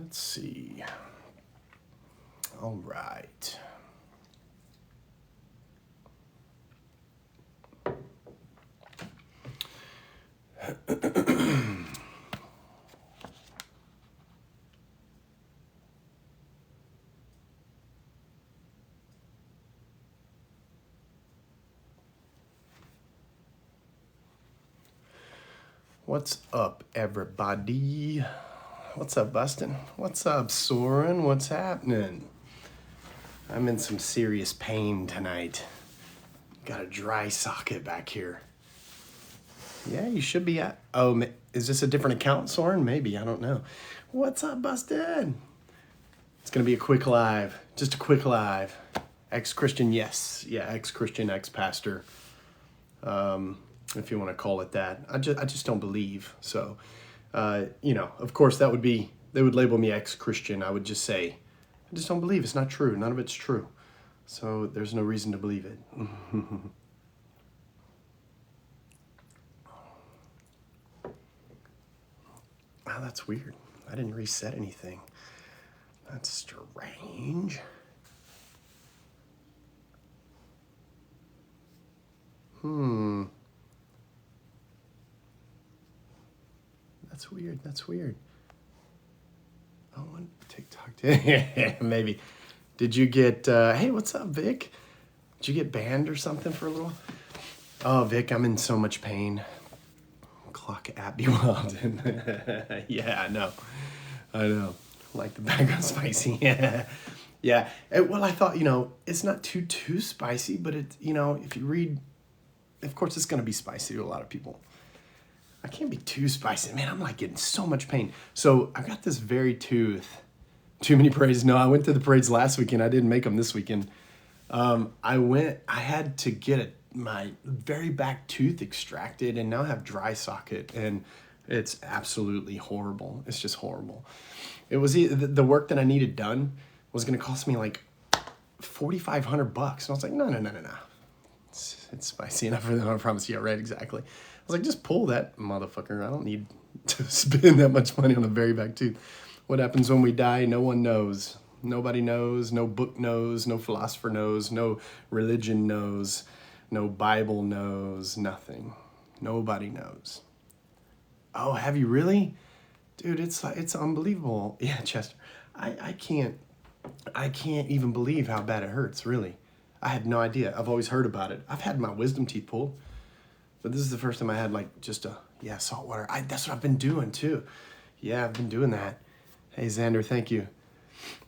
Let's see. All right. What's up, everybody? What's up, Bustin? What's up, Soren? What's happening? I'm in some serious pain tonight. Got a dry socket back here. Yeah, you should be at. Oh, is this a different account, Soren? Maybe, I don't know. What's up, Bustin? It's gonna be a quick live. Just a quick live. Ex-Christian, yes. Yeah, ex-Christian, ex-pastor. If you want to call it that. I just don't believe. So, of course that would be, they would label me ex-Christian. I would just say, I just don't believe. It's not true. None of it's true. So there's no reason to believe it. Wow, that's weird. I didn't reset anything. That's strange. That's weird. That's weird. Oh, on TikTok. Maybe. Did you get, hey, what's up, Vic? Did you get banned or something for a little? Oh, Vic, I'm in so much pain. Clock app, you wild. Yeah, I know. Like the background spicy. Yeah. Yeah. Well, I thought, it's not too spicy, but it, if you read, of course it's going to be spicy to a lot of people. I can't be too spicy. Man, I'm like getting so much pain. So I got this very tooth. Too many parades. No, I went to the parades last weekend. I didn't make them this weekend. I had to get my very back tooth extracted, and now I have dry socket, and it's absolutely horrible. It's just horrible. It was the work that I needed done was going to cost me like $4,500. And I was like, no. It's spicy enough for them. I promise you. Right, exactly. I was like, just pull that motherfucker. I don't need to spend that much money on a very back tooth. What happens when we die? No one knows. Nobody knows. No book knows. No philosopher knows. No religion knows. No Bible knows. Nothing. Nobody knows. Oh, have you really? Dude, it's unbelievable. Yeah, Chester. I can't even believe how bad it hurts, really. I had no idea. I've always heard about it. I've had my wisdom teeth pulled, but this is the first time I had like just salt water. That's what I've been doing too. Yeah, I've been doing that. Hey, Xander, thank you.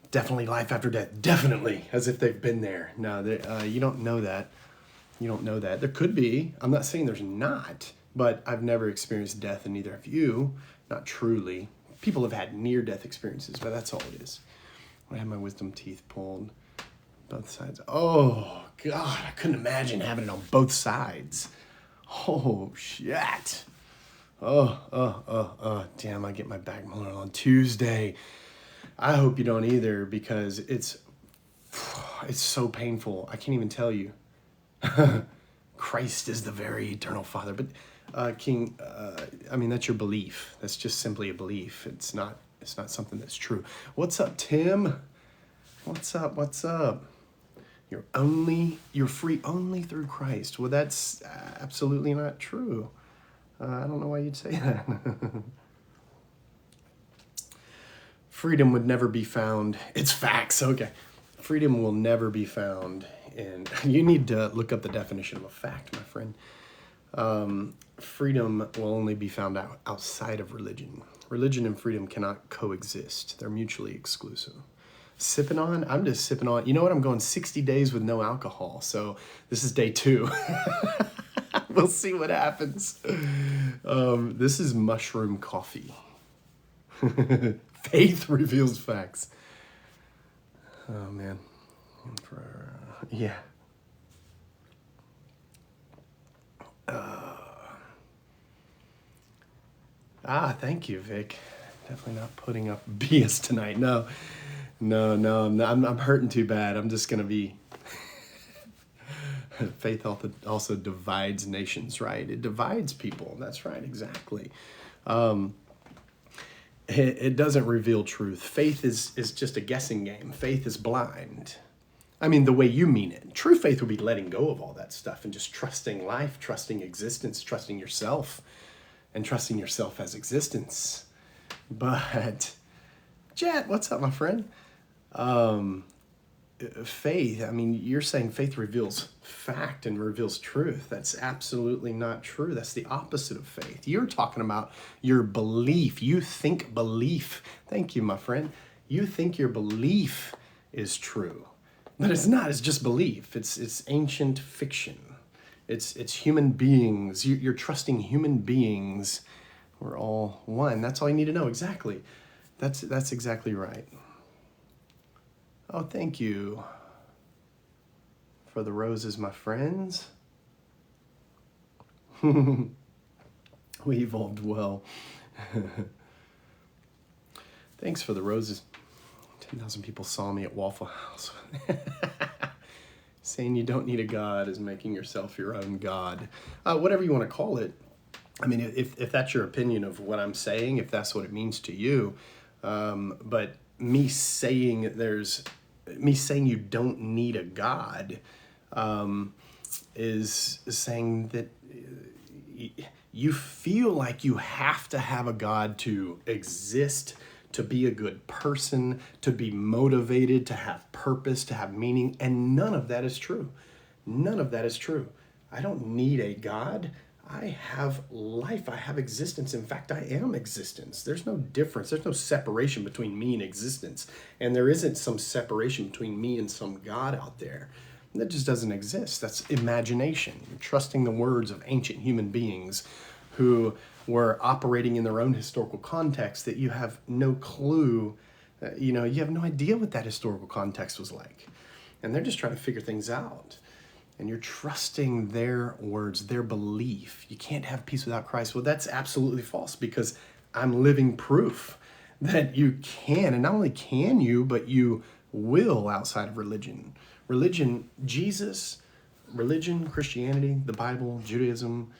Definitely life after death. Definitely, as if they've been there. No, you don't know that. You don't know that. There could be. I'm not saying there's not, but I've never experienced death, and neither have you. Not truly. People have had near-death experiences, but that's all it is. I had my wisdom teeth pulled. Both sides. Oh, God, I couldn't imagine having it on both sides. Oh, shit. Damn, I get my back molar on Tuesday. I hope you don't either, because it's so painful. I can't even tell you. Christ is the very eternal Father. But King, that's your belief. That's just simply a belief. It's not something that's true. What's up, Tim? What's up? You're free only through Christ. Well, that's absolutely not true. I don't know why you'd say that. Freedom would never be found. It's facts. Okay. Freedom will never be found. And you need to look up the definition of a fact, my friend. Freedom will only be found outside of religion. Religion and freedom cannot coexist. They're mutually exclusive. Sipping on? I'm just sipping on. You know what? I'm going 60 days with no alcohol. So this is day 2. We'll see what happens. This is mushroom coffee. Faith reveals facts. Oh, man. Yeah. Thank you, Vic. Definitely not putting up BS tonight. No, I'm hurting too bad. I'm just going to be... Faith also divides nations, right? It divides people. That's right, exactly. it doesn't reveal truth. Faith is just a guessing game. Faith is blind. I mean, the way you mean it. True faith would be letting go of all that stuff and just trusting life, trusting existence, trusting yourself, and trusting yourself as existence. But, Jet, what's up, my friend? Faith, I mean, you're saying faith reveals fact and reveals truth. That's absolutely not true. That's the opposite of faith. You're talking about your belief. You think belief. Thank you, my friend. You think your belief is true. But it's not. It's just belief. It's ancient fiction. It's human beings. You're trusting human beings. We're all one. That's all you need to know. Exactly. That's exactly right. Oh, thank you for the roses, my friends. We evolved well. Thanks for the roses. 10,000 people saw me at Waffle House. Saying you don't need a God is making yourself your own God. Whatever you want to call it. I mean, if that's your opinion of what I'm saying, if that's what it means to you. But me saying you don't need a God is saying that you feel like you have to have a God to exist, to be a good person, to be motivated, to have purpose, to have meaning, and none of that is true. None of that is true. I don't need a God. I have life. I have existence. In fact, I am existence. There's no difference. There's no separation between me and existence. And there isn't some separation between me and some God out there. That just doesn't exist. That's imagination. You're trusting the words of ancient human beings who were operating in their own historical context that you have no clue, you have no idea what that historical context was like. And they're just trying to figure things out. And you're trusting their words, their belief. You can't have peace without Christ. Well, that's absolutely false because I'm living proof that you can. And not only can you, but you will outside of religion. Religion, Jesus, religion, Christianity, the Bible, Judaism,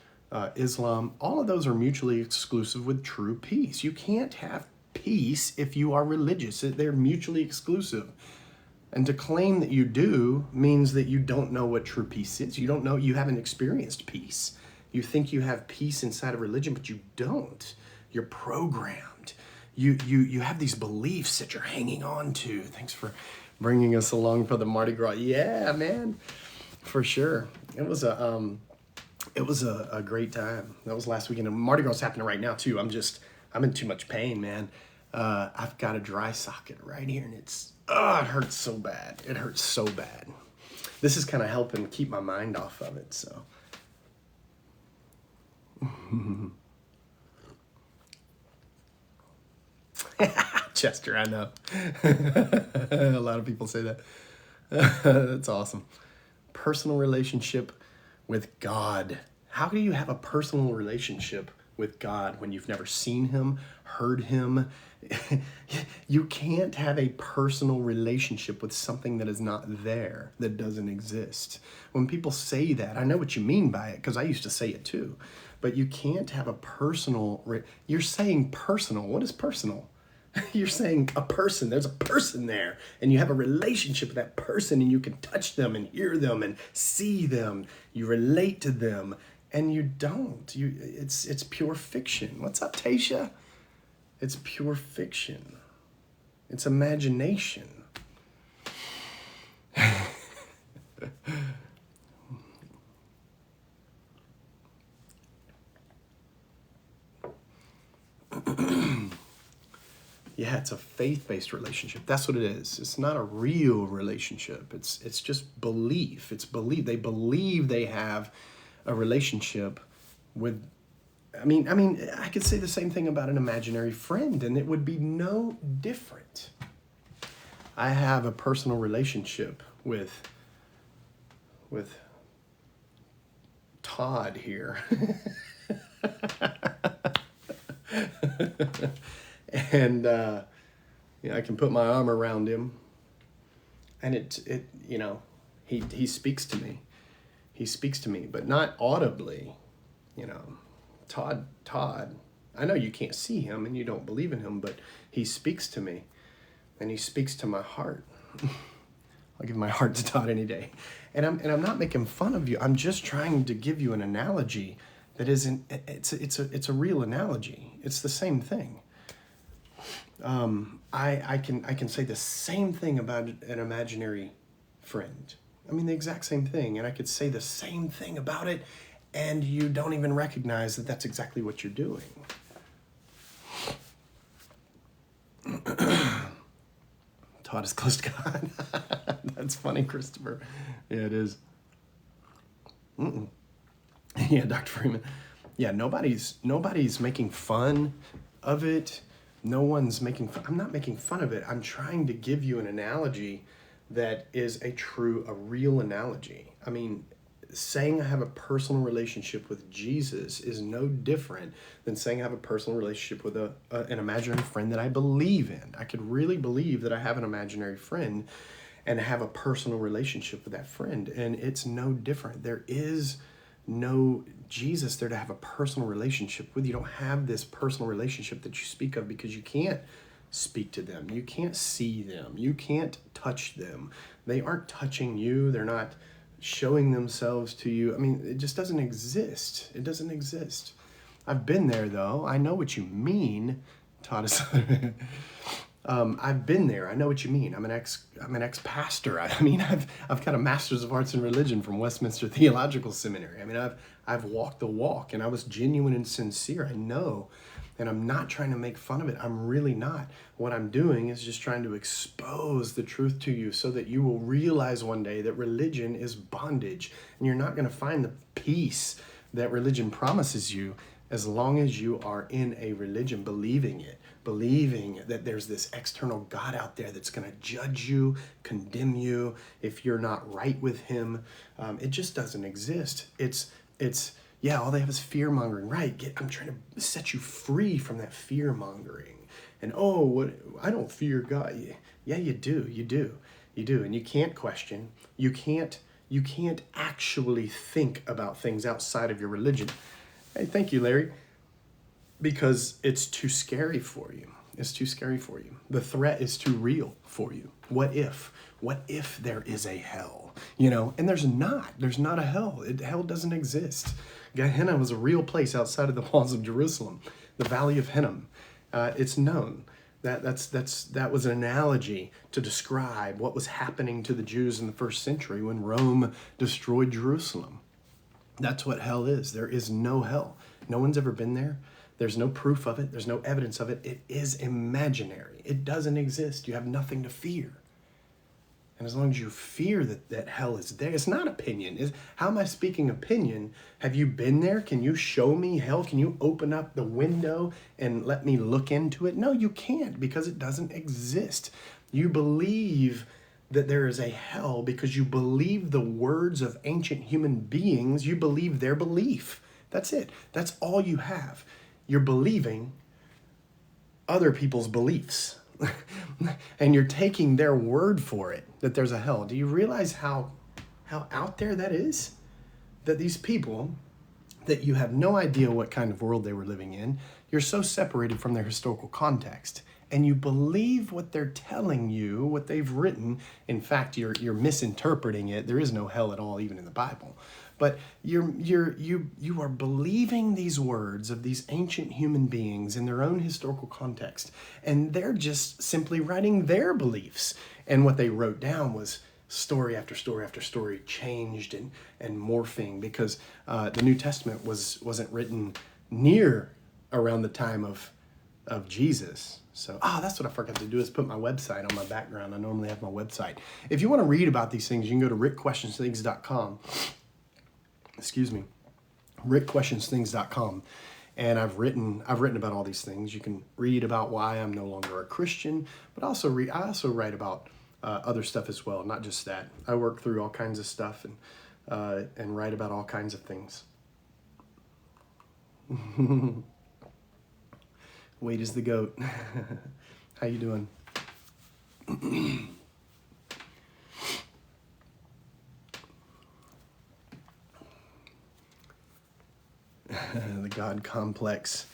Islam, all of those are mutually exclusive with true peace. You can't have peace if you are religious. They're mutually exclusive. And to claim that you do means that you don't know what true peace is. You haven't experienced peace. You think you have peace inside of religion, but you don't. You're programmed. You have these beliefs that you're hanging on to. Thanks for bringing us along for the Mardi Gras. Yeah, man, for sure. It was a great time. That was last weekend. And Mardi Gras is happening right now too. I'm in too much pain, man. I've got a dry socket right here, and it hurts so bad. It hurts so bad. This is kind of helping keep my mind off of it, so. Chester, I know. A lot of people say that. That's awesome. Personal relationship with God. How do you have a personal relationship with God when you've never seen him, heard him? You can't have a personal relationship with something that is not there, that doesn't exist. When people say that, I know what you mean by it because I used to say it too. But you can't have a personal, you're saying personal. What is personal? You're saying a person, there's a person there, and you have a relationship with that person, and you can touch them and hear them and see them. You relate to them, and you don't. It's pure fiction. What's up, Tasha? It's pure fiction. It's imagination. Yeah, it's a faith-based relationship. That's what it is. It's not a real relationship. It's just belief. It's belief. They believe they have a relationship with. I mean, I could say the same thing about an imaginary friend, and it would be no different. I have a personal relationship with Todd here. And I can put my arm around him, and he speaks to me. He speaks to me, but not audibly. Todd I know you can't see him and you don't believe in him, but he speaks to me and he speaks to my heart. I'll give my heart to Todd any day. And I'm not making fun of you. I'm just trying to give you an analogy that isn't, it's a real analogy. It's the same thing. I can say the same thing about an imaginary friend. I mean, the exact same thing. And I could say the same thing about it, and you don't even recognize that that's exactly what you're doing. Todd is close to God. That's funny, Christopher. Yeah, it is. Yeah, Dr. Freeman. Yeah, nobody's making fun of it. No one's making fun. I'm not making fun of it. I'm trying to give you an analogy that is a real analogy. I mean, saying I have a personal relationship with Jesus is no different than saying I have a personal relationship with an imaginary friend that I believe in. I could really believe that I have an imaginary friend and have a personal relationship with that friend, and it's no different. There is no Jesus there to have a personal relationship with. You don't have this personal relationship that you speak of because you can't speak to them. You can't see them. You can't touch them. They aren't touching you. They're not showing themselves to you. I mean, it just doesn't exist. It doesn't exist. I've been there though. I know what you mean, Todd. I've been there. I know what you mean. I'm an ex-pastor. I mean, I've got a master's of arts in religion from Westminster Theological Seminary. I mean, I've walked the walk, and I was genuine and sincere. I know, and I'm not trying to make fun of it. I'm really not. What I'm doing is just trying to expose the truth to you so that you will realize one day that religion is bondage, and you're not going to find the peace that religion promises you as long as you are in a religion believing it, believing that there's this external God out there that's going to judge you, condemn you if you're not right with him. It just doesn't exist. Yeah, all they have is fear mongering. Right? I'm trying to set you free from that fear mongering. And I don't fear God. Yeah, you do. You do. You do. And you can't question. You can't actually think about things outside of your religion. Hey, thank you, Larry. Because it's too scary for you. It's too scary for you. The threat is too real for you. What if? What if there is a hell? And there's not. There's not a hell. Hell doesn't exist. Gehenna was a real place outside of the walls of Jerusalem. The Valley of Hinnom. It's known. That was an analogy to describe what was happening to the Jews in the first century when Rome destroyed Jerusalem. That's what hell is. There is no hell. No one's ever been there. There's no proof of it. There's no evidence of it. It is imaginary. It doesn't exist. You have nothing to fear. And as long as you fear that hell is there, it's not opinion. How am I speaking opinion? Have you been there? Can you show me hell? Can you open up the window and let me look into it? No, you can't, because it doesn't exist. You believe that there is a hell because you believe the words of ancient human beings. You believe their belief. That's it. That's all you have. You're believing other people's beliefs. And you're taking their word for it, that there's a hell. Do you realize how out there that is? That these people, that you have no idea what kind of world they were living in, you're so separated from their historical context, and you believe what they're telling you, what they've written. In fact, you're misinterpreting it. There is no hell at all, even in the Bible. But you are believing these words of these ancient human beings in their own historical context, and they're just simply writing their beliefs. And what they wrote down was story after story after story, changed and morphing, because the New Testament wasn't written near around the time of Jesus. So, that's what I forgot to do, is put my website on my background. I normally have my website. If you want to read about these things, you can go to rickquestionsthings.com. Excuse me, rickquestionsthings.com. And I've written about all these things. You can read about why I'm no longer a Christian, but I also write about other stuff as well, not just that. I work through all kinds of stuff and write about all kinds of things. Wade is the goat. How you doing? The God complex.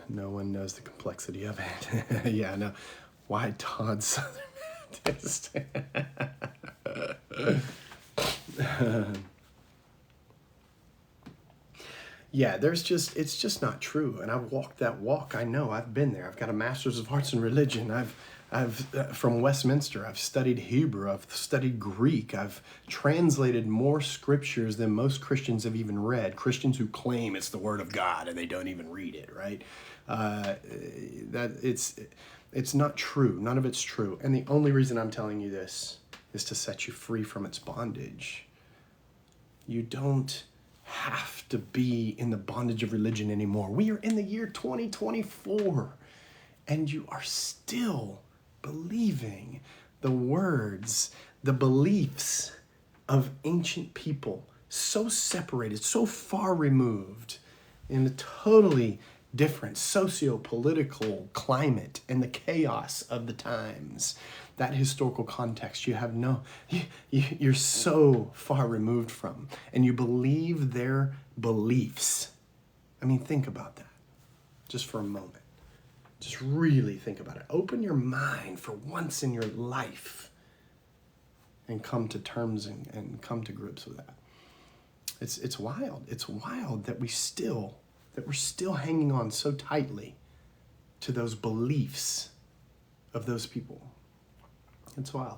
No one knows the complexity of it. Yeah, no. Why Todd Southern Baptist? Yeah, it's just not true. And I've walked that walk. I know, I've been there. I've got a master's of arts in religion. From Westminster, I've studied Hebrew, I've studied Greek, I've translated more scriptures than most Christians have even read. Christians who claim it's the Word of God and they don't even read it, right? It's not true. None of it's true. And the only reason I'm telling you this is to set you free from its bondage. You don't have to be in the bondage of religion anymore. We are in the year 2024, and you are still believing the words, the beliefs of ancient people, so separated, so far removed, in a totally different socio-political climate and the chaos of the times. That historical context you're so far removed from, and you believe their beliefs. I mean, think about that just for a moment. Just really think about it. Open your mind for once in your life and come to terms and come to grips with that. It's wild. It's wild that we're still hanging on so tightly to those beliefs of those people. It's wild.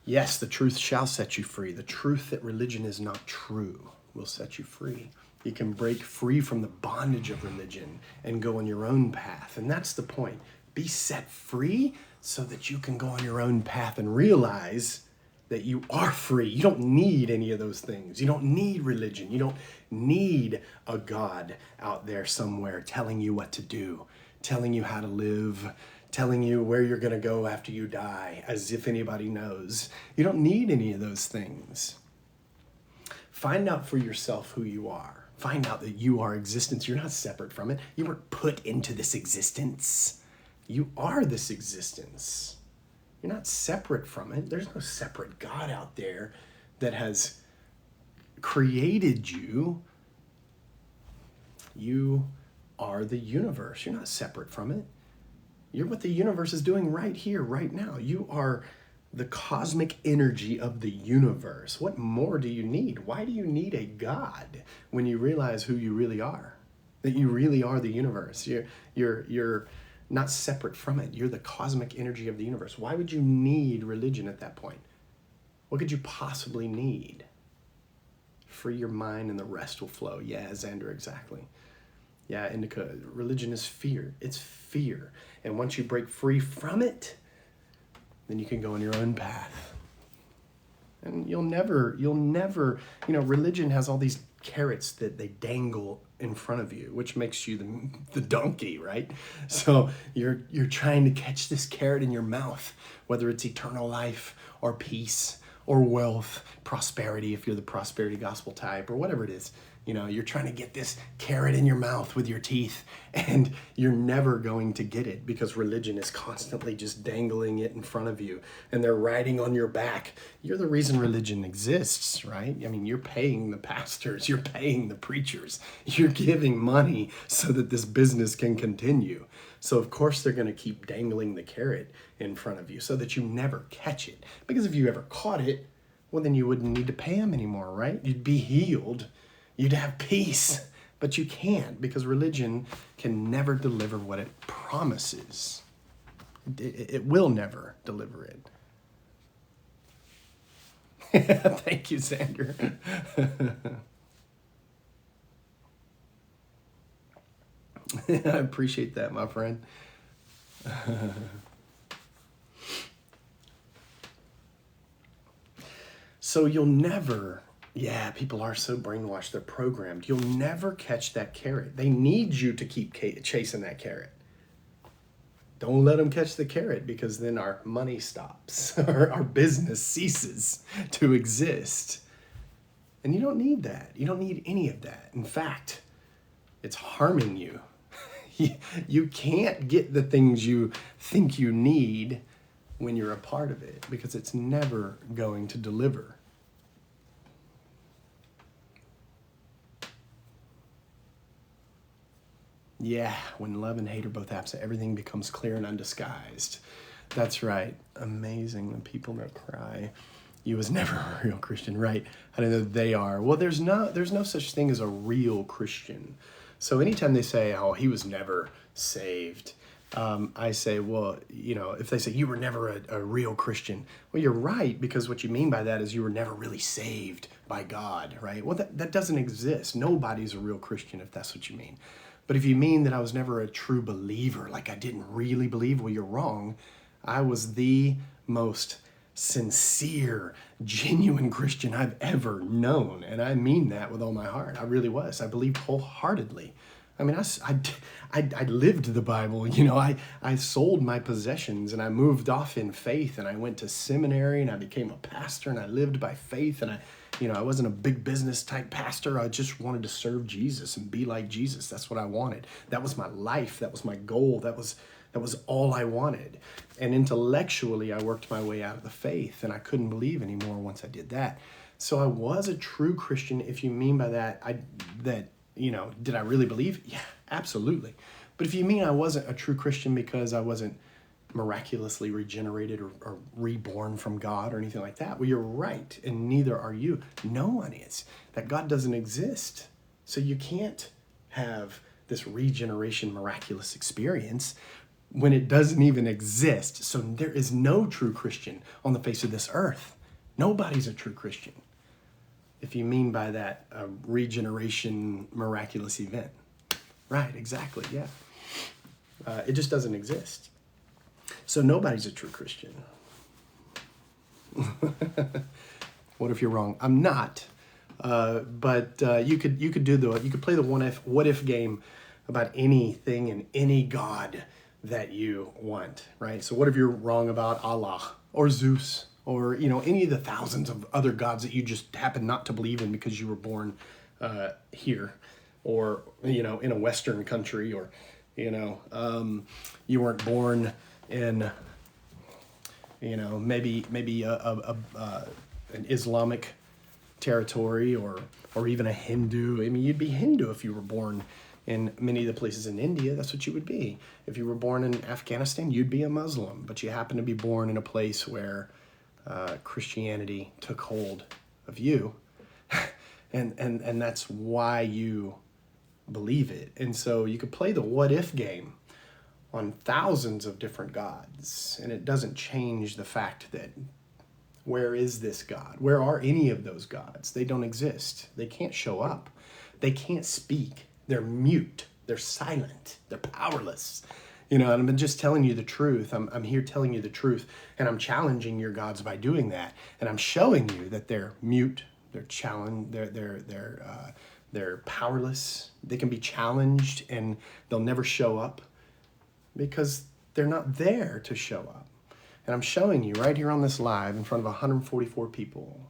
Yes, the truth shall set you free. The truth that religion is not true will set you free. You can break free from the bondage of religion and go on your own path. And that's the point. Be set free so that you can go on your own path and realize that you are free. You don't need any of those things. You don't need religion. You don't need a God out there somewhere telling you what to do, telling you how to live, telling you where you're going to go after you die, as if anybody knows. You don't need any of those things. Find out for yourself who you are. Find out that you are existence. You're not separate from it. You weren't put into this existence. You are this existence. You're not separate from it. There's no separate God out there that has created you. You are the universe. You're not separate from it. You're what the universe is doing right here, right now. You are the cosmic energy of the universe. What more do you need? Why do you need a God when you realize who you really are? That you really are the universe. You're not separate from it. You're the cosmic energy of the universe. Why would you need religion at that point? What could you possibly need? Free your mind and the rest will flow. Yeah, Xander, exactly. Yeah, Indica, religion is fear. It's fear. And once you break free from it, then you can go on your own path. And you'll never, religion has all these carrots that they dangle in front of you, which makes you the donkey, right? So you're trying to catch this carrot in your mouth, whether it's eternal life or peace or wealth, prosperity, if you're the prosperity gospel type, or whatever it is. You're trying to get this carrot in your mouth with your teeth, and you're never going to get it because religion is constantly just dangling it in front of you, and they're riding on your back. You're the reason religion exists, right? I mean, you're paying the pastors, you're paying the preachers, you're giving money so that this business can continue. So of course they're going to keep dangling the carrot in front of you so that you never catch it. Because if you ever caught it, well, then you wouldn't need to pay them anymore, right? You'd be healed. You'd have peace, but you can't because religion can never deliver what it promises. It will never deliver it. Thank you, Xander. I appreciate that, my friend. So you'll never... Yeah, people are so brainwashed, they're programmed. You'll never catch that carrot. They need you to keep chasing that carrot. Don't let them catch the carrot because then our money stops, our business ceases to exist. And you don't need that. You don't need any of that. In fact, it's harming you. You can't get the things you think you need when you're a part of it, because it's never going to deliver. Yeah, when love and hate are both absent, everything becomes clear and undisguised. That's right. Amazing when people don't cry. You was never a real Christian, right? I don't know they are. Well, there's no such thing as a real Christian. So anytime they say, "Oh, he was never saved," I say, well, if they say you were never a real Christian, well, you're right, because what you mean by that is you were never really saved by God, right? Well, that doesn't exist. Nobody's a real Christian if that's what you mean. But if you mean that I was never a true believer, like I didn't really believe, well, you're wrong. I was the most sincere, genuine Christian I've ever known. And I mean that with all my heart. I really was. I believed wholeheartedly. I mean, I lived the Bible. I sold my possessions and I moved off in faith, and I went to seminary and I became a pastor, and I lived by faith, and I wasn't a big business type pastor. I just wanted to serve Jesus and be like Jesus. That's what I wanted. That was my life. That was my goal. That was all I wanted. And intellectually, I worked my way out of the faith, and I couldn't believe anymore once I did that. So I was a true Christian, if you mean by that, did I really believe? Yeah, absolutely. But if you mean I wasn't a true Christian because I wasn't miraculously regenerated or reborn from God or anything like that, well, you're right, and neither are you. No one is. That God doesn't exist. So you can't have this regeneration miraculous experience when it doesn't even exist. So there is no true Christian on the face of this earth. Nobody's a true Christian, if you mean by that a regeneration miraculous event. Right, exactly, yeah. It just doesn't exist. So nobody's a true Christian. What if you're wrong? I'm not. But you could play the what if game about anything and any God that you want, right? So what if you're wrong about Allah or Zeus or any of the thousands of other gods that you just happen not to believe in because you were born here, or in a Western country, or you weren't born in maybe an Islamic territory, or even a Hindu. I mean, you'd be Hindu if you were born in many of the places in India. That's what you would be. If you were born in Afghanistan, you'd be a Muslim, but you happen to be born in a place where Christianity took hold of you, and that's why you believe it. And so you could play the what if game on thousands of different gods, and it doesn't change the fact that where is this God? Where are any of those gods? They don't exist. They can't show up. They can't speak. They're mute. They're silent. They're powerless. And I'm just telling you the truth. I'm here telling you the truth, and I'm challenging your gods by doing that. And I'm showing you that they're mute. They're challenged. They're powerless. They can be challenged, and they'll never show up because they're not there to show up. And I'm showing you right here on this live in front of 144 people.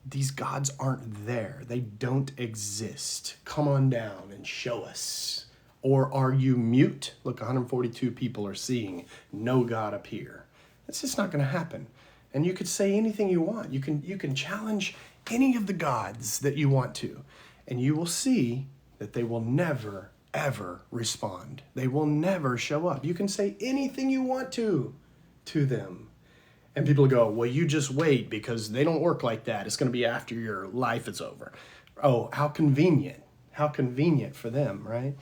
These gods aren't there. They don't exist. Come on down and show us. Or are you mute? Look, 142 people are seeing no God appear. It's just not going to happen. And you could say anything you want. You can challenge any of the gods that you want to, and you will see that they will never, ever respond. They will never show up. You can say anything you want to them. And people go, well, you just wait, because they don't work like that. It's going to be after your life is over. Oh, how convenient. How convenient for them, right?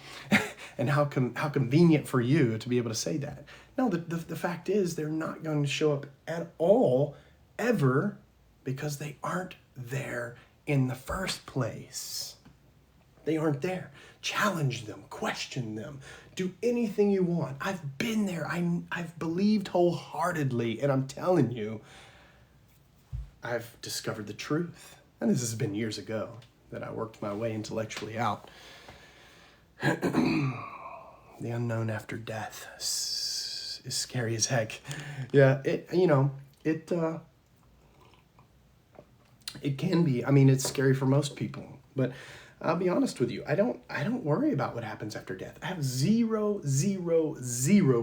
And how convenient for you to be able to say that. No, the fact is they're not going to show up at all, ever, because they aren't there in the first place. They aren't there. Challenge them, question them, do anything you want. I've been there. I've believed wholeheartedly, and I'm telling you, I've discovered the truth. And this has been years ago that I worked my way intellectually out. The unknown after death is scary as heck. Yeah, it can be. I mean, it's scary for most people, but I'll be honest with you. I don't worry about what happens after death. I have zero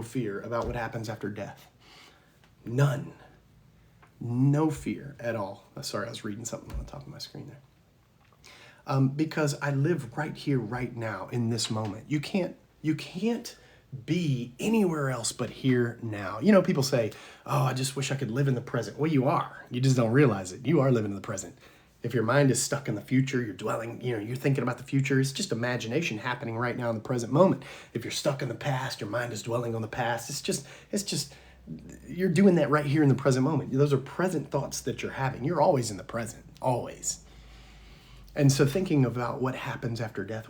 fear about what happens after death. None. No fear at all. Sorry, I was reading something on the top of my screen there. Because I live right here, right now, in this moment. You can't be anywhere else but here now. You know, people say, oh, I just wish I could live in the present. Well, you are. You just don't realize it. You are living in the present. If your mind is stuck in the future, you're dwelling, you're thinking about the future. It's just imagination happening right now in the present moment. If you're stuck in the past, your mind is dwelling on the past. It's just, you're doing that right here in the present moment. Those are present thoughts that you're having. You're always in the present, always. And so thinking about what happens after death,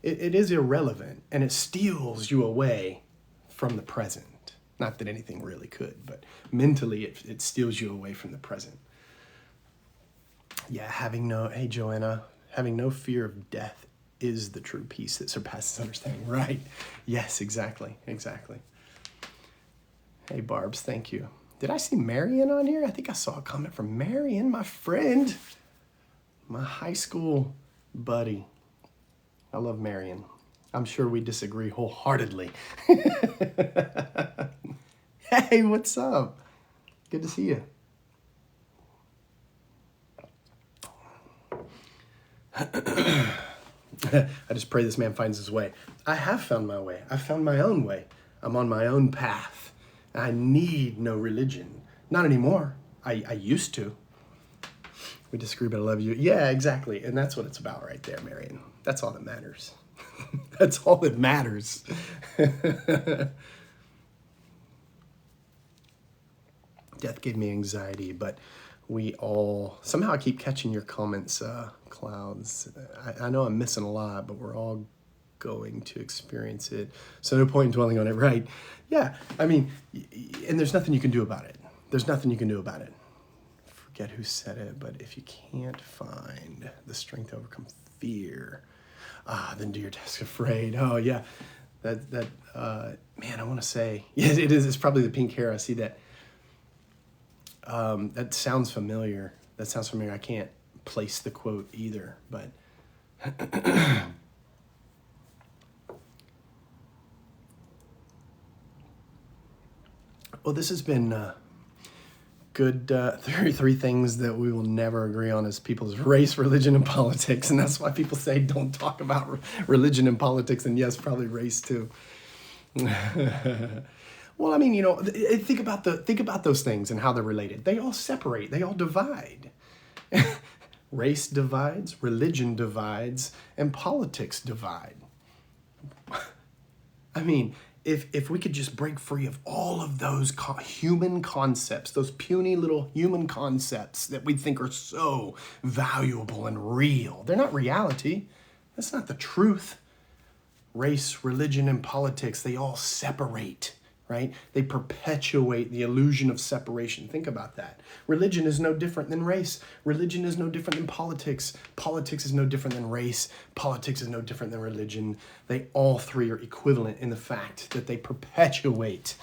it is irrelevant, and it steals you away from the present. Not that anything really could, but mentally it steals you away from the present. Yeah, hey Joanna, having no fear of death is the true peace that surpasses understanding. Right. Yes, exactly. Hey Barbs, thank you. Did I see Marion on here? I think I saw a comment from Marion, my friend. My high school buddy. I love Marion. I'm sure we disagree wholeheartedly. Hey, what's up? Good to see you. I just pray this man finds his way. I have found my way. I've found my own way. I'm on my own path. I need no religion. Not anymore. I used to. We disagree, but I love you. Yeah, exactly. And that's what it's about right there, Marion. That's all that matters. That's all that matters. Death gave me anxiety, but we all... Somehow I keep catching your comments, Clouds. I know I'm missing a lot, but we're all going to experience it. So no point in dwelling on it, right? Yeah, I mean, and there's nothing you can do about it. There's nothing you can do about it. Forget who said it, but if you can't find the strength to overcome fear, then do your task afraid. Oh yeah, that man, I want to say, yeah, it is. It's probably the pink hair. I see that. That sounds familiar. I can't place the quote either, but well, this has been good. Three things that we will never agree on as people is race, religion, and politics, and that's why people say don't talk about religion and politics, and yes, probably race too. Well, I mean, think about those things and how they're related. They all separate. They all divide. Race divides, religion divides, and politics divide. I mean, if we could just break free of all of those human concepts, those puny little human concepts that we think are so valuable and real. They're not reality. That's not the truth. Race, religion, and politics, they all separate, right? They perpetuate the illusion of separation. Think about that. Religion is no different than race. Religion is no different than politics. Politics is no different than race. Politics is no different than religion. They all three are equivalent in the fact that they perpetuate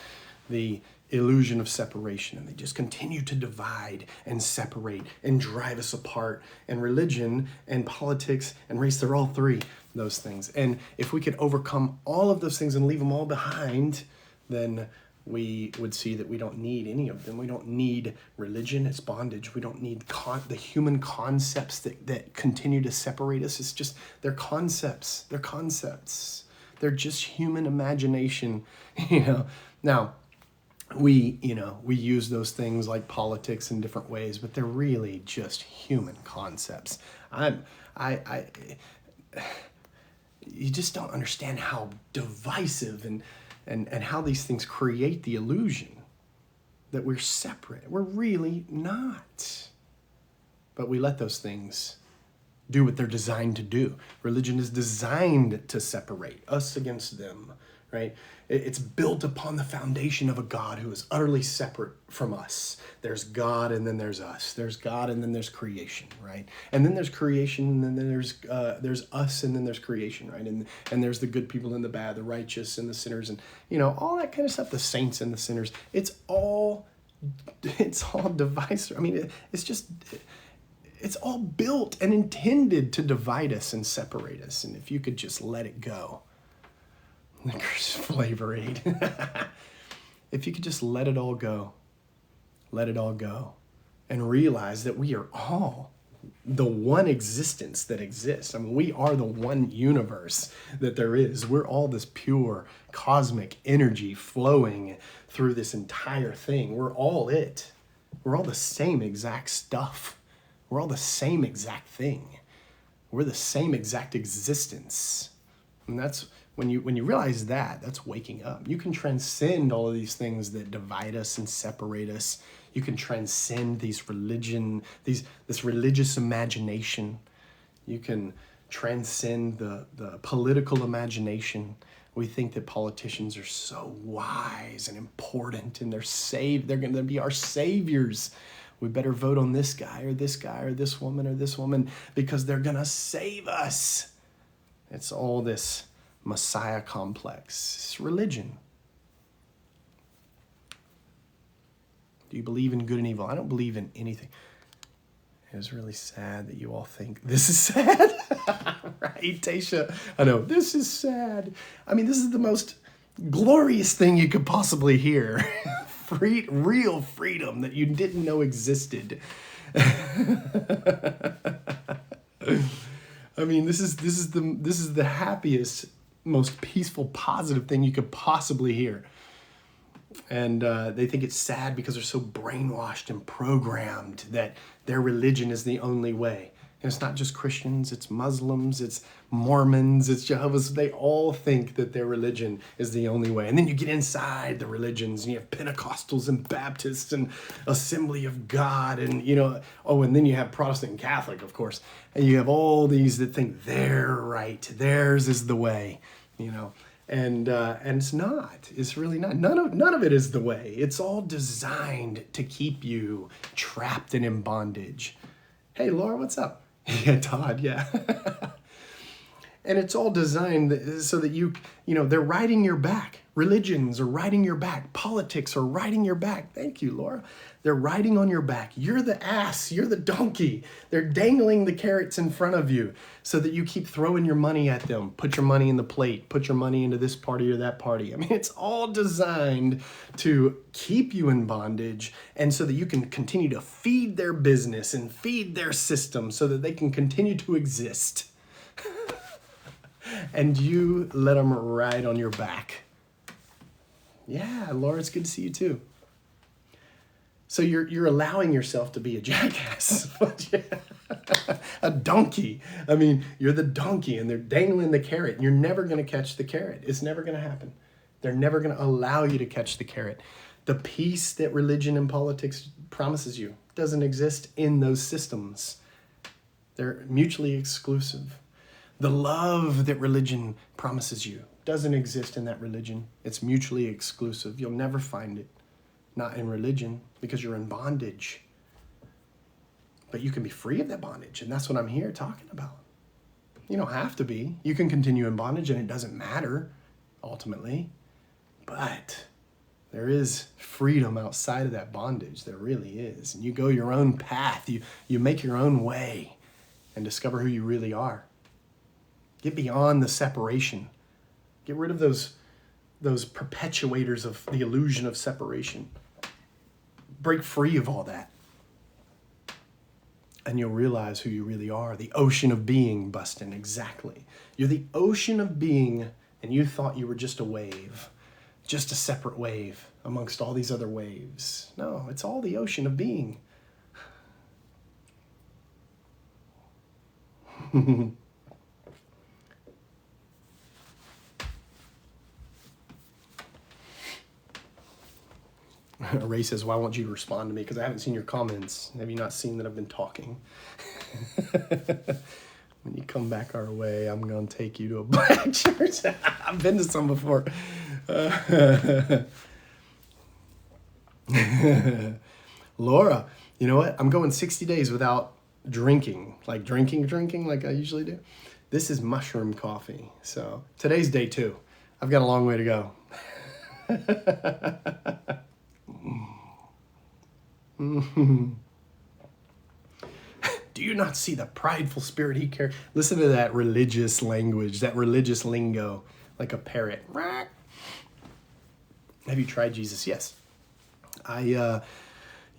the illusion of separation, and they just continue to divide and separate and drive us apart. And religion and politics and race, they're all three those things. And if we could overcome all of those things and leave them all behind, then we would see that we don't need any of them. We don't need religion. It's bondage. We don't need the human concepts that continue to separate us. It's just, they're concepts. They're concepts. They're just human imagination, Now, we use those things like politics in different ways, but they're really just human concepts. You just don't understand how divisive and how these things create the illusion that we're separate. We're really not. But we let those things do what they're designed to do. Religion is designed to separate us against them, right? It's built upon the foundation of a God who is utterly separate from us. There's God and then there's us. There's God and then there's creation, right? And then there's creation and then there's us and then there's creation, right? And there's the good people and the bad, the righteous and the sinners, and all that kind of stuff, the saints and the sinners. It's all divisive. I mean, it's all built and intended to divide us and separate us. And if you could just let it go. Flavor Aid. If you could just let it all go, let it all go, and realize that we are all the one existence that exists. I mean, we are the one universe that there is. We're all this pure cosmic energy flowing through this entire thing. We're all it. We're all the same exact stuff. We're all the same exact thing. We're the same exact existence. And that's when you realize that, that's waking up. You can transcend all of these things that divide us and separate us. You can transcend this religious imagination. You can transcend the political imagination. We think that politicians are so wise and important and they're going to be our saviors. We better vote on this guy or this guy or this woman because they're going to save us. It's all this Messiah complex. It's religion. Do you believe in good and evil? I don't believe in anything. It's really sad that you all think this is sad. Right, Tasha? I know, this is sad. I mean, this is the most glorious thing you could possibly hear. Real freedom that you didn't know existed. I mean, this is the happiest, most peaceful, positive thing you could possibly hear. And they think it's sad because they're so brainwashed and programmed that their religion is the only way. And it's not just Christians, it's Muslims, it's Mormons, it's Jehovah's. They all think that their religion is the only way. And then you get inside the religions and you have Pentecostals and Baptists and Assembly of God and, and then you have Protestant and Catholic, of course. And you have all these that think they're right, theirs is the way, And it's not. It's really not. None of it is the way. It's all designed to keep you trapped and in bondage. Hey, Laura, what's up? Yeah, Todd, yeah. And it's all designed so that they're riding your back. Religions are riding your back. Politics are riding your back. Thank you, Laura. They're riding on your back. You're the ass. You're the donkey. They're dangling the carrots in front of you so that you keep throwing your money at them. Put your money in the plate. Put your money into this party or that party. I mean, it's all designed to keep you in bondage and so that you can continue to feed their business and feed their system so that they can continue to exist. And you let them ride on your back. Yeah, Laura, it's good to see you too. So you're allowing yourself to be a jackass, a donkey. I mean, you're the donkey and they're dangling the carrot and you're never going to catch the carrot. It's never going to happen. They're never going to allow you to catch the carrot. The peace that religion and politics promises you doesn't exist in those systems. They're mutually exclusive. The love that religion promises you doesn't exist in that religion. It's mutually exclusive. You'll never find it. Not in religion, because you're in bondage. But you can be free of that bondage, and that's what I'm here talking about. You don't have to be. You can continue in bondage, and it doesn't matter, ultimately. But there is freedom outside of that bondage. There really is. And you go your own path. You make your own way and discover who you really are. Get beyond the separation. Get rid of those perpetuators of the illusion of separation. Break free of all that. And you'll realize who you really are. The ocean of being, Bustin, exactly. You're the ocean of being, and you thought you were just a wave. Just a separate wave amongst all these other waves. No, it's all the ocean of being. Ray says, why won't you respond to me? Because I haven't seen your comments. Have you not seen that I've been talking? When you come back our way, I'm going to take you to a black church. I've been to some before. Laura, you know what? I'm going 60 days without drinking. Like drinking like I usually do. This is mushroom coffee. So today's day 2. I've got a long way to go. Do you not see the prideful spirit he carries? Listen to that religious language, that religious lingo, like a parrot. Have you tried Jesus? Yes.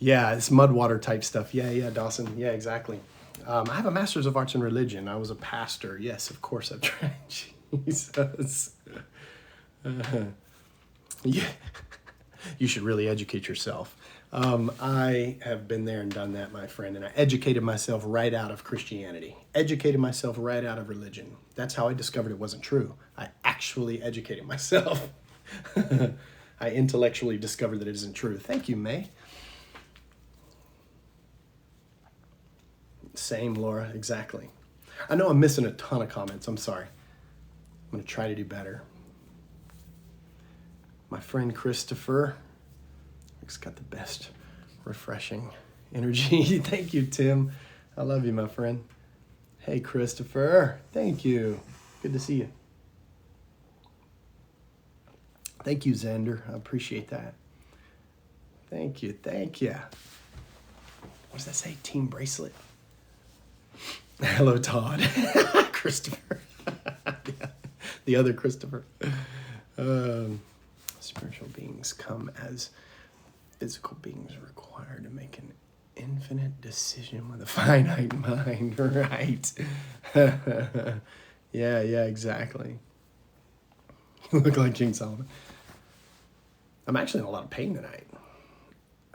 Yeah, it's mud water type stuff. Yeah, Dawson. Yeah, exactly. I have a master's of arts in religion. I was a pastor. Yes, of course I've tried. Jesus. Yeah, you should really educate yourself. I have been there and done that, my friend, and I educated myself right out of Christianity. Educated myself right out of religion. That's how I discovered it wasn't true. I actually educated myself. I intellectually discovered that it isn't true. Thank you, May. Same, Laura, exactly. I know I'm missing a ton of comments. I'm sorry. I'm going to try to do better. My friend Christopher, he's got the best refreshing energy. Thank you, Tim. I love you, my friend. Hey, Christopher. Thank you. Good to see you. Thank you, Xander. I appreciate that. Thank you. Thank you. What does that say? Team bracelet. Hello, Todd. Christopher. Yeah, the other Christopher. Spiritual beings come as physical beings required to make an infinite decision with a finite mind, right? Yeah, exactly. You look like King Solomon. I'm actually in a lot of pain tonight.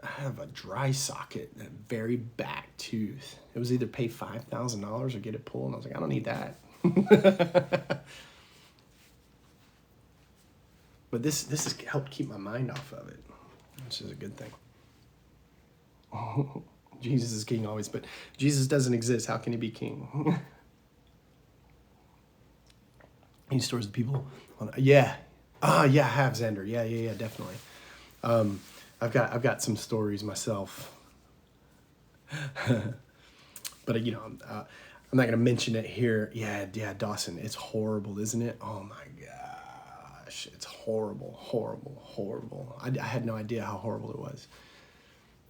I have a dry socket in a very back tooth. It was either pay $5,000 or get it pulled, and I was like, I don't need that. But this has helped keep my mind off of it, which is a good thing. Jesus is king always, but Jesus doesn't exist. How can he be king? He stores the people. Yeah. I have, Xander. Yeah, definitely. I've got some stories myself. But I'm not going to mention it here. Yeah, Dawson. It's horrible, isn't it? Oh my gosh. It's horrible. I had no idea how horrible it was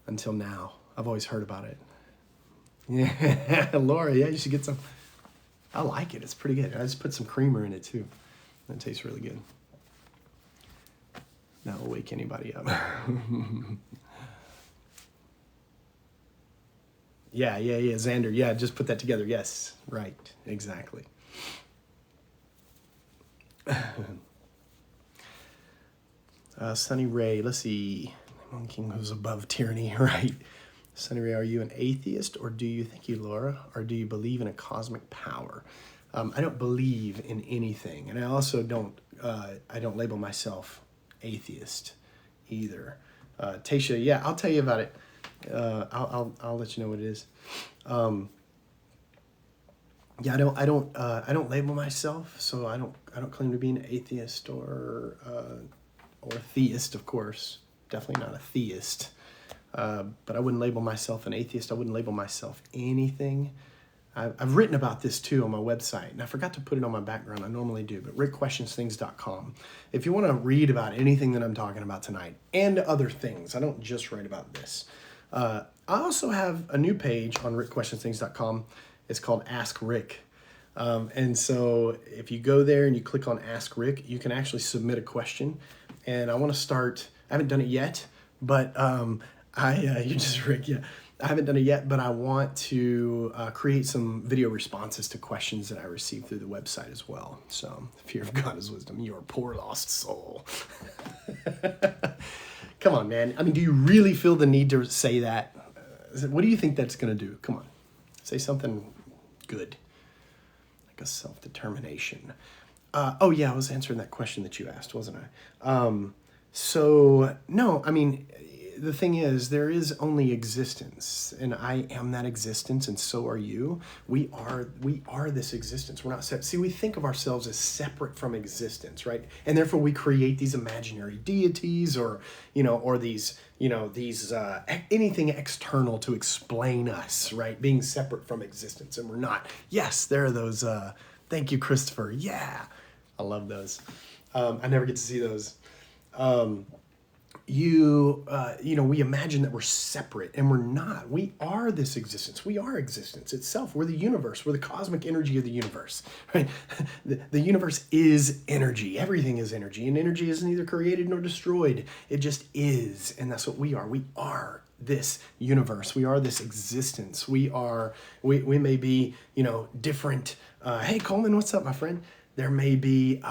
until now. I've always heard about it. Yeah, Laura, yeah, you should get some. I like it. It's pretty good. I just put some creamer in it too. That tastes really good. That'll wake anybody up. Yeah, Xander. Yeah, just put that together. Yes, right, exactly. Sunny Ray, let's see. Monkey King goes above tyranny, right? Sunny Ray, are you an atheist, or do you, thank you, Laura, or do you believe in a cosmic power? I don't believe in anything, and I also don't label myself atheist either. Tasha, yeah, I'll tell you about it. I'll let you know what it is. Yeah, I don't label myself, so I don't claim to be an atheist or theist, of course. Definitely not a theist. But I wouldn't label myself an atheist. I wouldn't label myself anything. I've written about this too on my website, and I forgot to put it on my background. I normally do, but rickquestionsthings.com. If you want to read about anything that I'm talking about tonight and other things, I don't just write about this. I also have a new page on rickquestionsthings.com. It's called Ask Rick. And so if you go there and you click on Ask Rick, you can actually submit a question. And I want to start, I haven't done it yet, but you're just Rick, yeah. I haven't done it yet, but I want to create some video responses to questions that I received through the website as well. So, fear of God is wisdom, your poor lost soul. Come on, man. I mean, do you really feel the need to say that? What do you think that's going to do? Come on. Say something good, like a self-determination. Oh, yeah, I was answering that question that you asked, wasn't I? So, no, I mean, the thing is, there is only existence, and I am that existence, and so are you. We are this existence. We're not separate. See, we think of ourselves as separate from existence, right? And therefore, we create these imaginary deities, or these anything external to explain us, right? Being separate from existence, and we're not. Yes, there are those. Thank you, Christopher. Yeah, I love those. I never get to see those. We imagine that we're separate, and we're not. We are this existence. We are existence itself. We're the universe. We're the cosmic energy of the universe, right? The universe is energy. Everything is energy, and energy is neither created nor destroyed. It just is, and that's what we are. We are this universe. We are this existence. We may be, different. Hey, Coleman, what's up, my friend? There may be,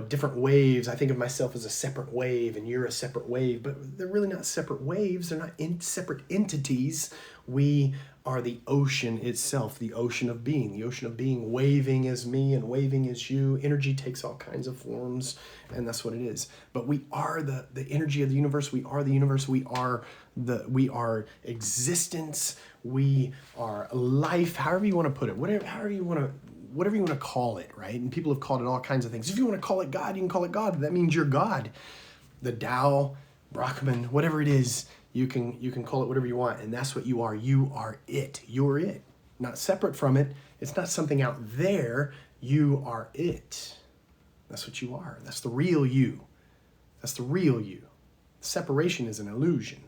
different waves. I think of myself as a separate wave and you're a separate wave, but they're really not separate waves. They're not separate entities. We are the ocean itself, the ocean of being. The ocean of being, waving is me and waving is you. Energy takes all kinds of forms, and that's what it is. But we are the energy of the universe. We are the universe. We are existence. We are life. However you want to put it, whatever you want to call it, right? And people have called it all kinds of things. If you want to call it God, you can call it God. That means you're God. The Tao, Brahman, whatever it is, you can call it whatever you want, and that's what you are. You are it. You're it. Not separate from it. It's not something out there. You are it. That's what you are. That's the real you. That's the real you. Separation is an illusion.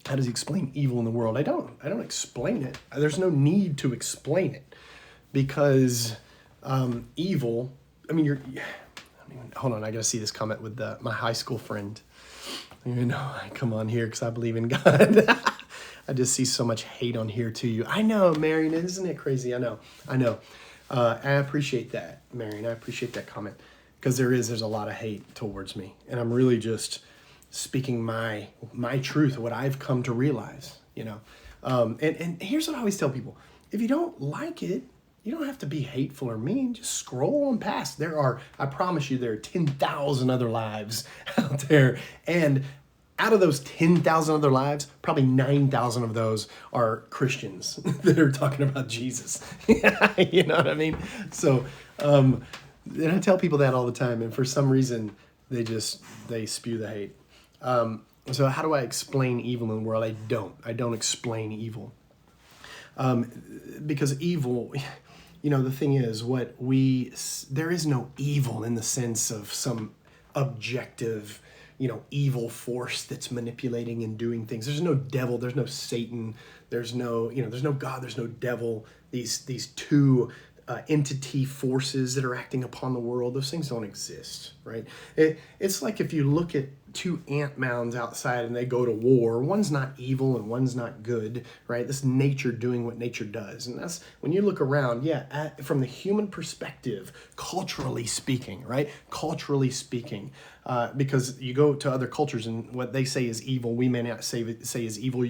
How does he explain evil in the world? I don't explain it. There's no need to explain it because evil. Hold on, I gotta see this comment with my high school friend. I come on here because I believe in God. I just see so much hate on here to you. I know, Marion, isn't it crazy? I know. I appreciate that, Marion. I appreciate that comment because there's a lot of hate towards me, and I'm really just speaking my truth, what I've come to realize. And here's what I always tell people: if you don't like it, you don't have to be hateful or mean. Just scroll on past. I promise you, there are 10,000 other lives out there. And out of those 10,000 other lives, probably 9,000 of those are Christians that are talking about Jesus. You know what I mean? So, and I tell people that all the time. And for some reason, they spew the hate. So how do I explain evil in the world? I don't explain evil. Because evil... the thing is, there is no evil in the sense of some objective, evil force that's manipulating and doing things. There's no devil, there's no Satan, there's no God, there's no devil. These two entity forces that are acting upon the world, those things don't exist, right? It's like if you look at two ant mounds outside and they go to war, one's not evil and one's not good, right? This nature doing what nature does. And that's when you look around, from the human perspective, culturally speaking, right? Culturally speaking, because you go to other cultures and what they say is evil, we may not say is evil.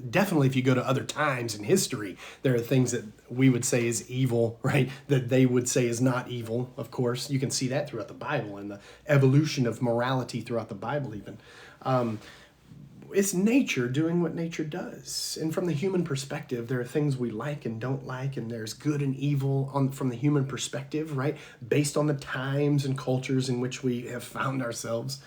Definitely, if you go to other times in history, there are things that we would say is evil, right? That they would say is not evil. Of course, you can see that throughout the Bible and the evolution of morality throughout the Bible even. It's nature doing what nature does. And from the human perspective, there are things we like and don't like, and there's good and evil from the human perspective, right? Based on the times and cultures in which we have found ourselves,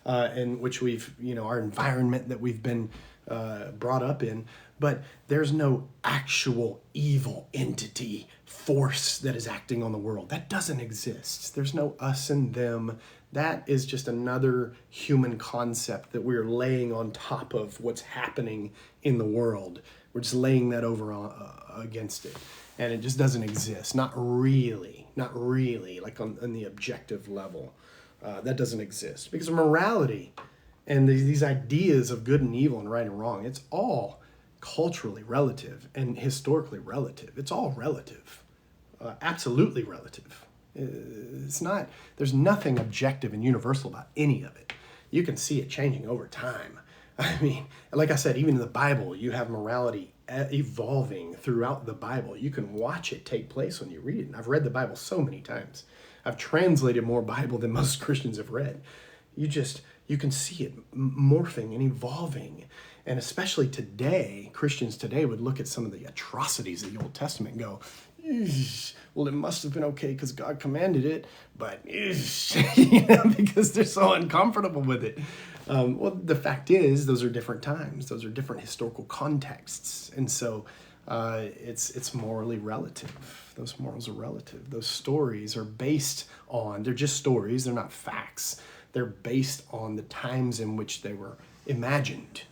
in which we've, our environment that we've been brought up in. But there's no actual evil entity force that is acting on the world. That doesn't exist. There's no us and them. That is just another human concept that we're laying on top of what's happening in the world. We're just laying that over against it. And it just doesn't exist. Not really, like on the objective level. That doesn't exist. Because of morality and these ideas of good and evil and right and wrong, it's all culturally relative and historically relative. It's all relative. Absolutely relative. There's nothing objective and universal about any of it. You can see it changing over time. I mean, like I said, even in the Bible, you have morality evolving throughout the Bible. You can watch it take place when you read it. And I've read the Bible so many times. I've translated more Bible than most Christians have read. You can see it morphing and evolving. And especially today, Christians today would look at some of the atrocities of the Old Testament and go, well, it must have been okay because God commanded it, but because they're so uncomfortable with it. Well, the fact is, those are different times. Those are different historical contexts. And so it's morally relative. Those morals are relative. Those stories are based on, they're just stories. They're not facts. They're based on the times in which they were imagined.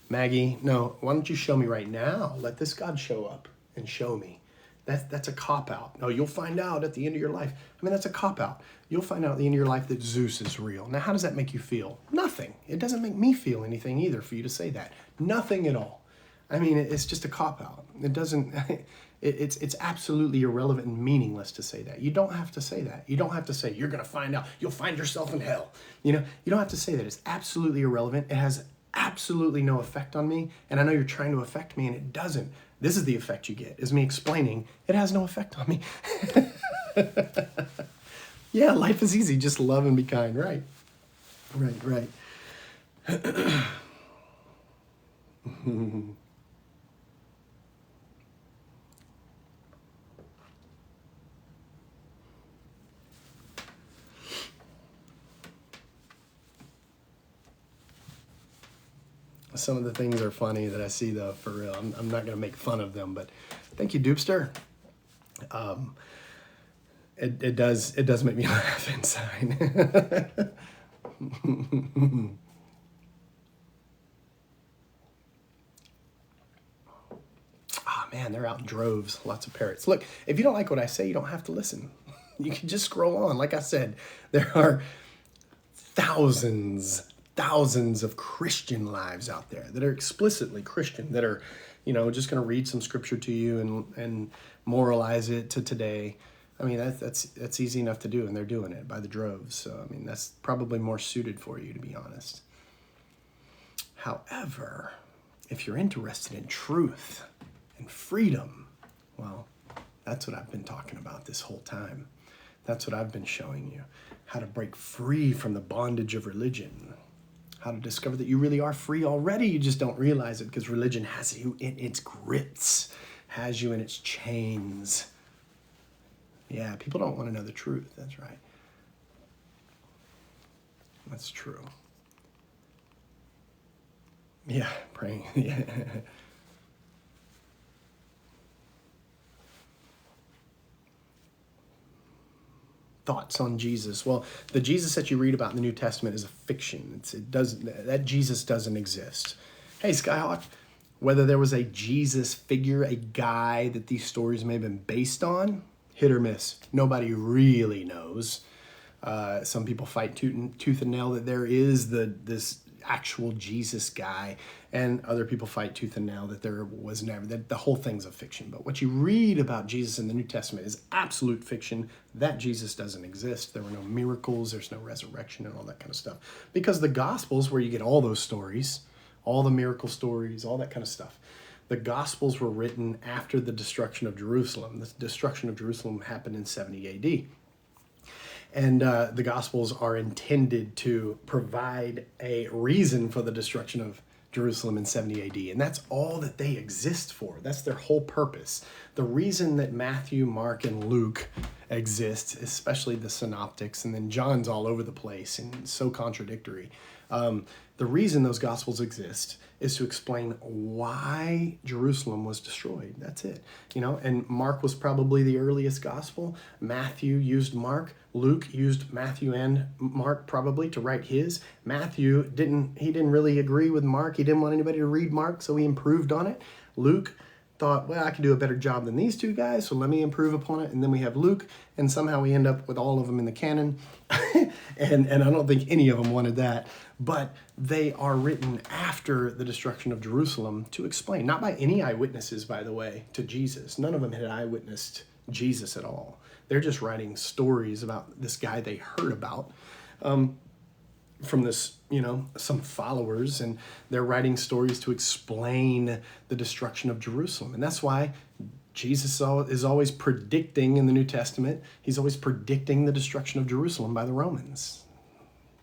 Maggie, no, why don't you show me right now? Let this God show up and show me That's a cop-out. No, you'll find out at the end of your life. I mean, that's a cop-out. You'll find out at the end of your life that Zeus is real. Now, how does that make you feel? Nothing. It doesn't make me feel anything either for you to say that. Nothing at all. I mean, it's just a cop-out. It doesn't, it's absolutely irrelevant and meaningless to say that. You don't have to say that. You don't have to say, you're going to find out, you'll find yourself in hell. You know, you don't have to say that. It's absolutely irrelevant. It has absolutely no effect on me. And I know you're trying to affect me and it doesn't. This is the effect you get, is me explaining it has no effect on me. Yeah, life is easy. Just love and be kind. Right. Right. Some of the things are funny that I see, though, for real. I'm not going to make fun of them, but thank you, Doopster. It does make me laugh inside. Man, they're out in droves, lots of parrots. Look, if you don't like what I say, you don't have to listen. You can just scroll on. Like I said, there are thousands of Christian lives out there that are explicitly Christian, that are, just going to read some scripture to you and moralize it to today. I mean, that's easy enough to do, and they're doing it by the droves. So, I mean, that's probably more suited for you, to be honest. However, if you're interested in truth and freedom, well, that's what I've been talking about this whole time. That's what I've been showing you. How to break free from the bondage of religion. How to discover that you really are free already. You just don't realize it because religion has you in its grips, has you in its chains. Yeah, people don't want to know the truth. That's right. That's true. Yeah, praying. Yeah. Thoughts on Jesus? Well, the Jesus that you read about in the New Testament is a fiction. That Jesus doesn't exist. Hey, Skyhawk, whether there was a Jesus figure, a guy that these stories may have been based on, hit or miss. Nobody really knows. Some people fight tooth and nail that there is this actual Jesus guy, and other people fight tooth and nail that there was never, that the whole thing's a fiction. But what you read about Jesus in the New Testament is absolute fiction. That Jesus doesn't exist. There were no miracles, there's no resurrection and all that kind of stuff. Because the Gospels, where you get all those stories, all the miracle stories, all that kind of stuff, the Gospels were written after the destruction of Jerusalem. The destruction of Jerusalem happened in 70 AD. And the Gospels are intended to provide a reason for the destruction of Jerusalem in 70 AD. And that's all that they exist for. That's their whole purpose. The reason that Matthew, Mark, and Luke exist, especially the synoptics, and then John's all over the place and so contradictory. The reason those Gospels exist is to explain why Jerusalem was destroyed. That's it. And Mark was probably the earliest gospel. Matthew used Mark. Luke used Matthew and Mark probably to write his. Matthew didn't really agree with Mark. He didn't want anybody to read Mark, so he improved on it. Luke thought, well, I can do a better job than these two guys, so let me improve upon it. And then we have Luke, and somehow we end up with all of them in the canon. and I don't think any of them wanted that. But they are written after the destruction of Jerusalem to explain, not by any eyewitnesses, by the way, to Jesus. None of them had eyewitnessed Jesus at all. They're just writing stories about this guy they heard about from this, some followers, and they're writing stories to explain the destruction of Jerusalem. And that's why Jesus is always predicting in the New Testament, he's always predicting the destruction of Jerusalem by the Romans.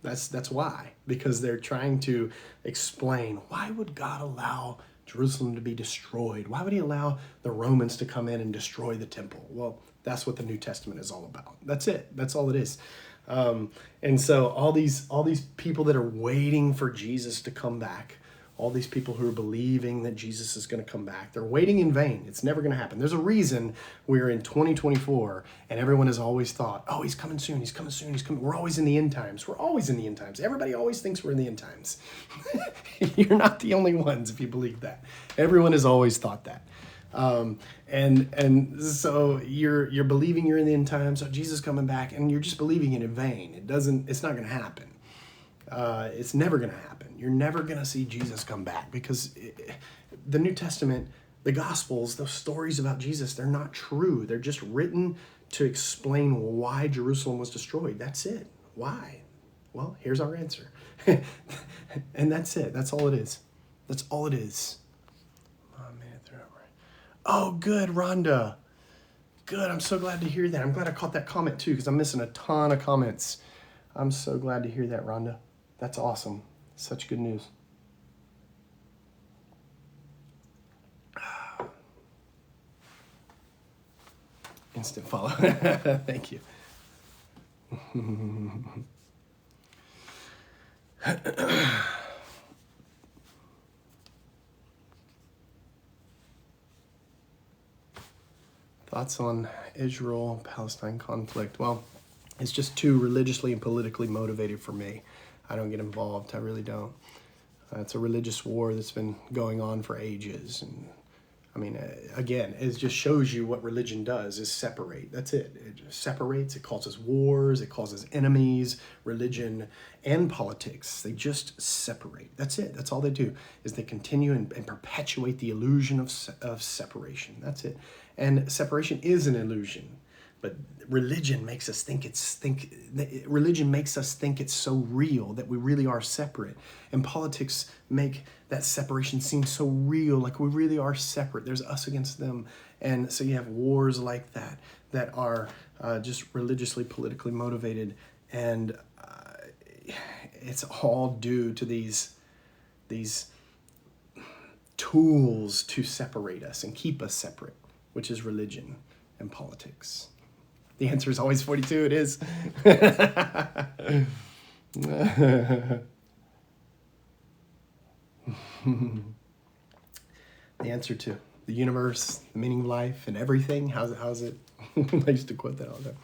That's why, because they're trying to explain, why would God allow Jerusalem to be destroyed? Why would he allow the Romans to come in and destroy the temple? Well, that's what the New Testament is all about. That's it. That's all it is. And so all these people that are waiting for Jesus to come back, all these people who are believing that Jesus is going to come back, they're waiting in vain. It's never going to happen. There's a reason we're in 2024 and everyone has always thought, oh, he's coming soon. He's coming soon. He's coming. We're always in the end times. We're always in the end times. Everybody always thinks we're in the end times. You're not the only ones if you believe that. Everyone has always thought that. And so you're believing you're in the end times, so Jesus coming back, and you're just believing it in vain. It's not going to happen. It's never going to happen. You're never going to see Jesus come back because the New Testament, the Gospels, those stories about Jesus, they're not true. They're just written to explain why Jerusalem was destroyed. That's it. Why? Well, here's our answer. And that's it. That's all it is. That's all it is. Oh, good, Rhonda. Good. I'm so glad to hear that. I'm glad I caught that comment too because I'm missing a ton of comments. I'm so glad to hear that, Rhonda. That's awesome. Such good news. Instant follow. Thank you. Thoughts on Israel-Palestine conflict? Well, it's just too religiously and politically motivated for me. I don't get involved. I really don't. It's a religious war that's been going on for ages. And I mean, again, it just shows you what religion does is separate. That's it. It just separates. It causes wars. It causes enemies. Religion and politics, they just separate. That's it. That's all they do is they continue and perpetuate the illusion of separation. That's it. And separation is an illusion. But religion makes us think religion makes us think it's so real that we really are separate. And politics make that separation seem so real, like we really are separate. There's us against them. And so you have wars like that are just religiously, politically motivated. And it's all due to these tools to separate us and keep us separate, which is religion and politics. The answer is always 42. It is. The answer to the universe, the meaning of life, and everything. How's it? I used to quote that all the time.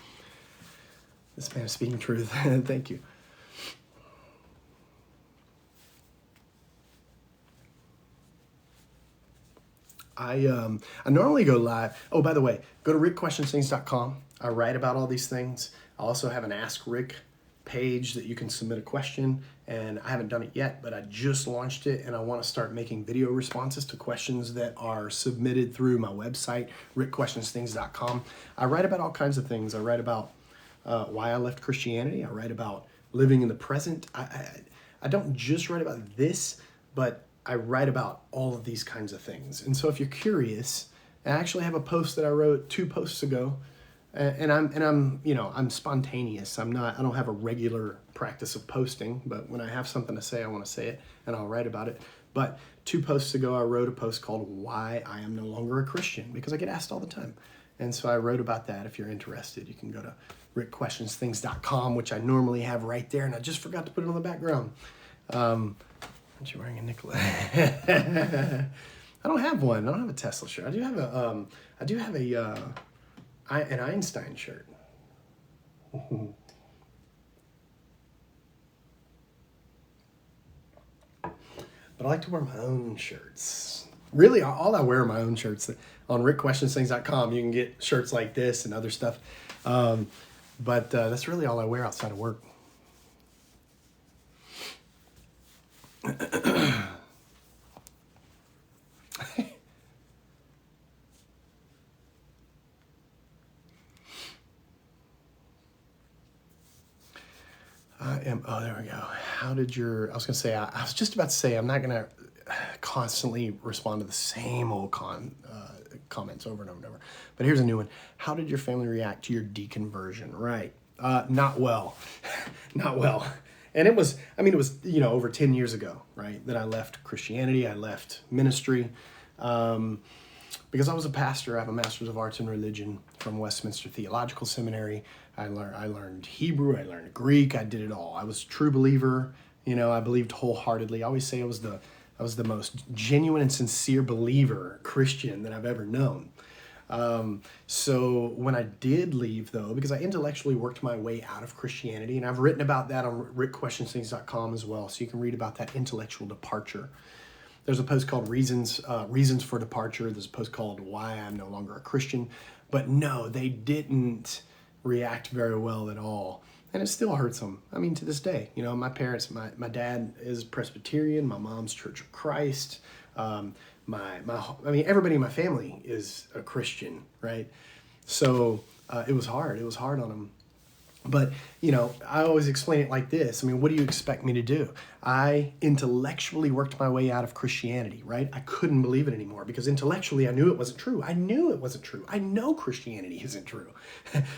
This man is speaking truth. Thank you. I normally go live. Oh, by the way, go to rickquestionsthings.com. I write about all these things. I also have an Ask Rick page that you can submit a question, and I haven't done it yet, but I just launched it, and I want to start making video responses to questions that are submitted through my website, rickquestionsthings.com. I write about all kinds of things. I write about why I left Christianity. I write about living in the present. I don't just write about this, but I write about all of these kinds of things. And so if you're curious, I actually have a post that I wrote 2 posts ago, and I'm spontaneous. I don't have a regular practice of posting, but when I have something to say, I want to say it, and I'll write about it. But 2 posts ago, I wrote a post called Why I Am No Longer a Christian, because I get asked all the time. And so I wrote about that. If you're interested, you can go to rickquestionsthings.com, which I normally have right there, and I just forgot to put it on the background. Aren't you wearing a Nikola? I don't have one. I don't have a Tesla shirt. I do have an Einstein shirt. But I like to wear my own shirts. Really, all I wear are my own shirts. On rickquestionsthings.com, you can get shirts like this and other stuff. But that's really all I wear outside of work. Oh, there we go. I was going to say, I was just about to say, I'm not going to constantly respond to the same old comments over and over and over. But here's a new one. How did your family react to your deconversion? Right. Not well. Not well. And it was over 10 years ago, right, that I left Christianity. I left ministry because I was a pastor. I have a Master's of Arts in Religion from Westminster Theological Seminary. I learned Hebrew. I learned Greek. I did it all. I was a true believer. I believed wholeheartedly. I always say I was the most genuine and sincere believer Christian that I've ever known. So when I did leave, though, because I intellectually worked my way out of Christianity, and I've written about that on rickquestionsthings.com as well, so you can read about that intellectual departure. There's a post called Reasons for Departure. There's a post called Why I'm No Longer a Christian. But no, they didn't react very well at all. And it still hurts them. I mean, to this day, my parents, my dad is Presbyterian, my mom's Church of Christ. Everybody in my family is a Christian, right? So it was hard. It was hard on them. But, I always explain it like this. I mean, what do you expect me to do? I intellectually worked my way out of Christianity, right? I couldn't believe it anymore because intellectually I knew it wasn't true. I knew it wasn't true. I know Christianity isn't true.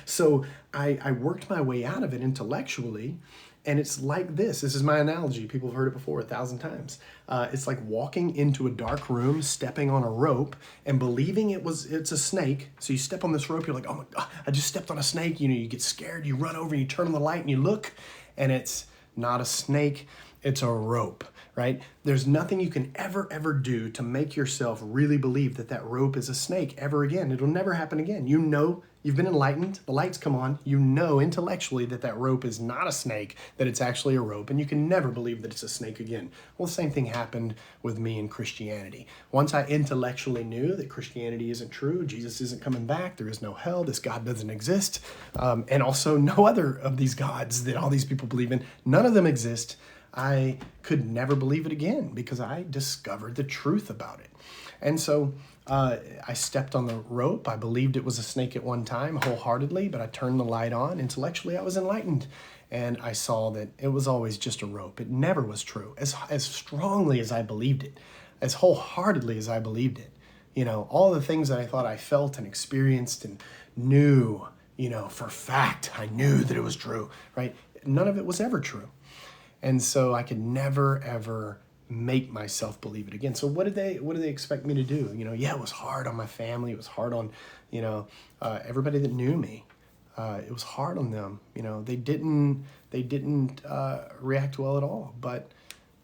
So I worked my way out of it intellectually. And it's like this. This is my analogy. People have heard it before 1,000 times. It's like walking into a dark room, stepping on a rope, and believing it's a snake. So you step on this rope, you're like, oh my God, I just stepped on a snake. You get scared, you run over, you turn on the light, and you look, and it's not a snake, it's a rope, right? There's nothing you can ever do to make yourself really believe that rope is a snake ever again. It'll never happen again. You've been enlightened, the lights come on, you know intellectually that rope is not a snake, that it's actually a rope, and you can never believe that it's a snake again. Well, the same thing happened with me in Christianity. Once I intellectually knew that Christianity isn't true, Jesus isn't coming back, there is no hell, this God doesn't exist, and also no other of these gods that all these people believe in, none of them exist, I could never believe it again because I discovered the truth about it. And so I stepped on the rope. I believed it was a snake at one time wholeheartedly, but I turned the light on. Intellectually, I was enlightened. And I saw that it was always just a rope. It never was true. As strongly as I believed it, as wholeheartedly as I believed it, all the things that I thought I felt and experienced and knew, for fact, I knew that it was true, right? None of it was ever true. And so I could never, ever make myself believe it again. So what did they expect me to do? It was hard on my family. It was hard on, everybody that knew me. It was hard on them. They didn't react well at all. But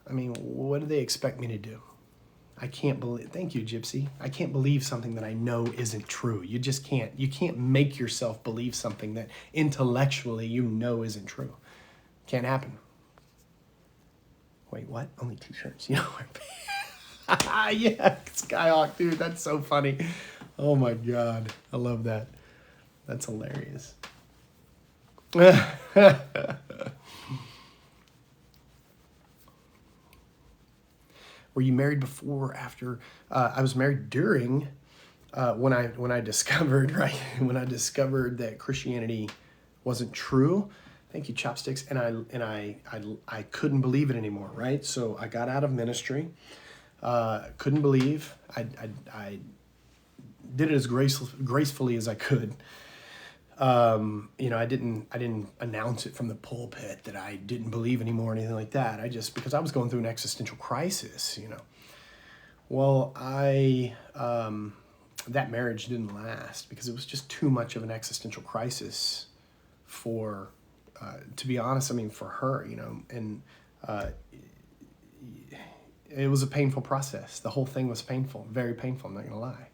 I mean, what did they expect me to do? I can't believe, thank you, Gypsy. I can't believe something that I know isn't true. You just can't. You can't make yourself believe something that intellectually isn't true. Can't happen. Wait, what? Only t-shirts. Yeah, Skyhawk, dude, that's so funny. Oh my God, I love that. That's hilarious. Were you married before or after? I was married during when I discovered, right? When I discovered that Christianity wasn't true. Thank you, Chopsticks. And I couldn't believe it anymore, right? So I got out of ministry. Couldn't believe. I did it as gracefully as I could. I didn't announce it from the pulpit that I didn't believe anymore or anything like that. Because I was going through an existential crisis, Well, that marriage didn't last because it was just too much of an existential crisis for, to be honest, for her, and it was a painful process. The whole thing was painful, very painful, I'm not gonna lie.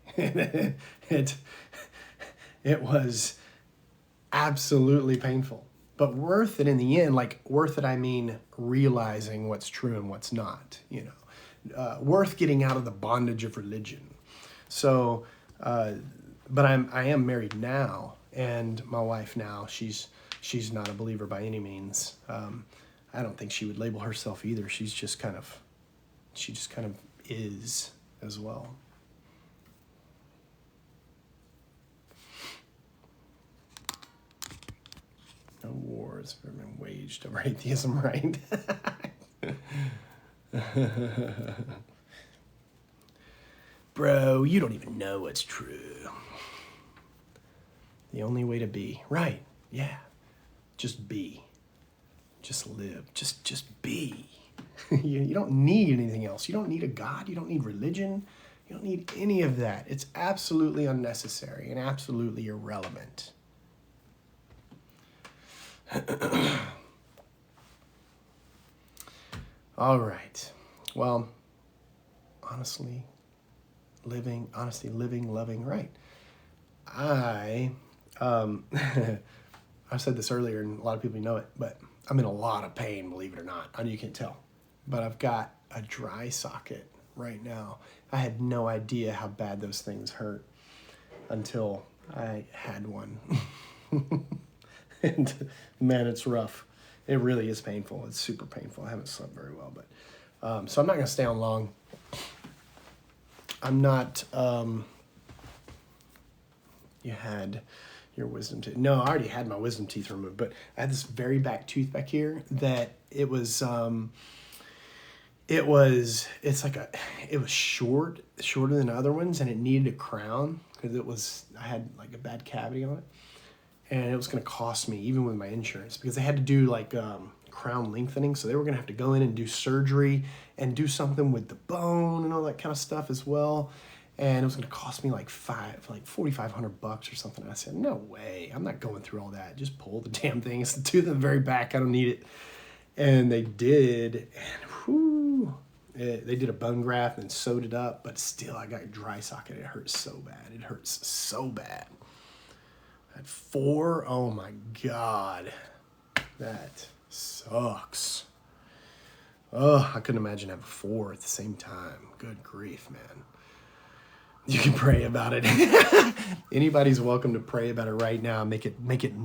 It was absolutely painful, but worth it in the end. Like worth it, I mean realizing what's true and what's not, worth getting out of the bondage of religion. So, but I am married now, and my wife now, she's not a believer by any means. I don't think she would label herself either. She just kind of is as well. No wars have been waged over atheism, right? Bro, you don't even know what's true. The only way to be. Right, yeah. Just be. Just live. Just be. You don't need anything else. You don't need a God. You don't need religion. You don't need any of that. It's absolutely unnecessary and absolutely irrelevant. All right. Well, honesty, living, loving, right. I've said this earlier and a lot of people know it, but I'm in a lot of pain, believe it or not. I know you can't tell, but I've got a dry socket right now. I had no idea how bad those things hurt until I had one. And man, it's rough. It really is painful. It's super painful. I haven't slept very well, but so I'm not gonna stay on long. I'm not. You had your wisdom teeth. No, I already had my wisdom teeth removed, but I had this very back tooth back here that it was. It was shorter than other ones, and it needed a crown because I had like a bad cavity on it, and it was going to cost me even with my insurance because they had to do like crown lengthening, so they were going to have to go in and do surgery and do something with the bone and all that kind of stuff as well, and it was going to cost me like $4,500 or something. And I said, no way, I'm not going through all that. Just pull the damn thing. It's the tooth in the very back. I don't need it. And they did, and whew, they did a bone graft and sewed it up, but still I got dry socket. It hurts so bad. It hurts so bad. I had 4, oh my God. That sucks. Oh, I couldn't imagine having 4 at the same time. Good grief, man. You can pray about it. Anybody's welcome to pray about it right now. Make it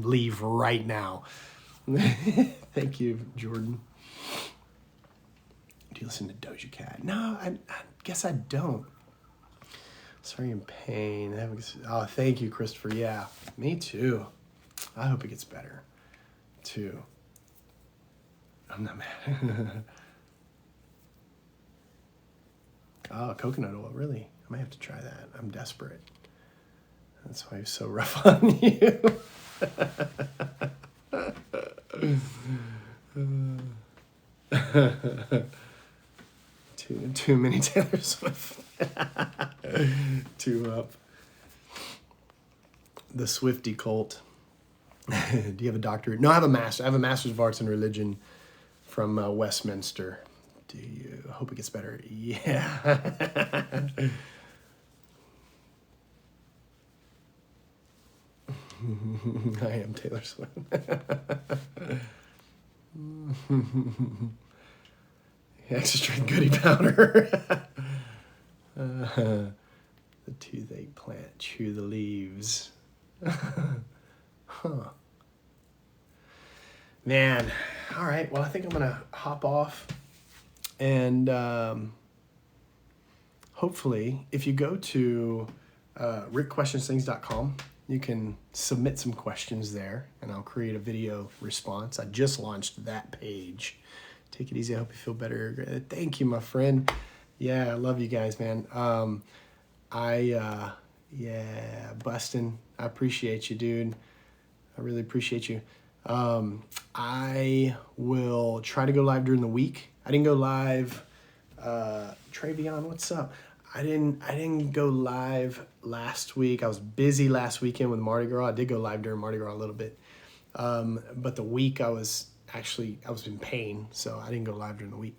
leave right now. Thank you, Jordan. Do you listen to Doja Cat? No, I guess I don't. Sorry, in pain. Oh, thank you, Christopher. Yeah, me too. I hope it gets better, too. I'm not mad. Oh, coconut oil, really? I might have to try that. I'm desperate. That's why it's so rough on you. Too many Taylor Swift. 2 up. The Swiftie cult. Do you have a doctorate? No, I have a master. I have a master's of arts in religion from Westminster. Do you? I hope it gets better. Yeah. I am Taylor Swift. Extra strength goody powder. The toothache plant, chew the leaves. Huh. Man, all right. Well, I think I'm gonna hop off, and hopefully, if you go to rickquestionsthings.com, you can submit some questions there, and I'll create a video response. I just launched that page. Take it easy. I hope you feel better. Thank you, my friend. Yeah, I love you guys, man. Bustin'. I appreciate you, dude. I really appreciate you. I will try to go live during the week. I didn't go live. Travion, what's up? I didn't go live last week. I was busy last weekend with Mardi Gras. I did go live during Mardi Gras a little bit. But the week I was in pain, so I didn't go live during the week.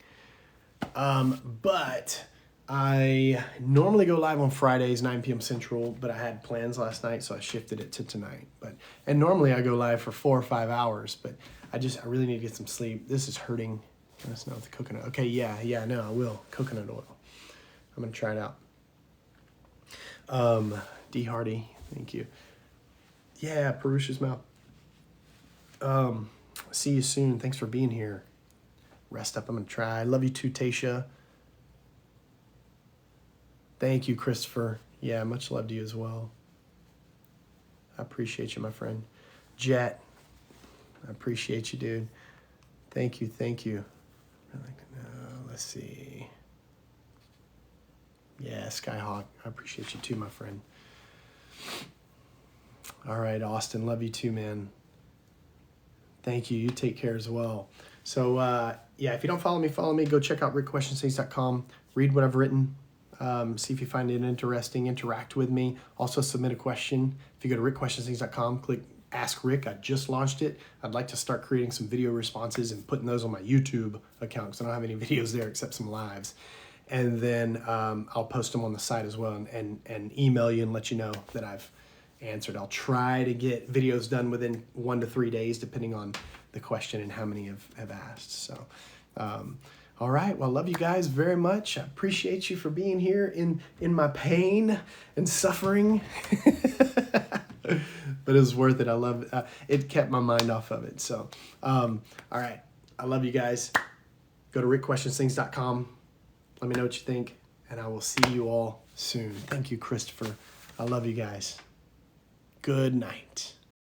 But I normally go live on Fridays, 9 p.m. Central, but I had plans last night, so I shifted it to tonight. And normally I go live for 4 or 5 hours, but I really need to get some sleep. This is hurting. That's not the coconut. Okay, yeah, no, I will. Coconut oil. I'm gonna try it out. D Hardy, thank you. Yeah, Purusha's mouth. See you soon. Thanks for being here. Rest up. I'm gonna try. I love you too, Tasha. Thank you, Christopher. Yeah, much love to you as well. I appreciate you, my friend. Jet, I appreciate you, dude. Thank you. Let's see. Yeah, Skyhawk, I appreciate you too, my friend. All right, Austin, love you too, man. Thank you. You take care as well. So, if you don't follow me. Go check out rickquestionsthings.com. Read what I've written. See if you find it interesting. Interact with me. Also, submit a question. If you go to rickquestionsthings.com, click Ask Rick. I just launched it. I'd like to start creating some video responses and putting those on my YouTube account because I don't have any videos there except some lives. And then I'll post them on the site as well and email you and let you know that I've answered. I'll try to get videos done within 1 to 3 days, depending on the question and how many have asked. So, all All right. Well, I love you guys very much. I appreciate you for being here in my pain and suffering. But it was worth it. I love it. It kept my mind off of it. So, all right. I love you guys. Go to rickquestionsthings.com. Let me know what you think, and I will see you all soon. Thank you, Christopher. I love you guys. Good night.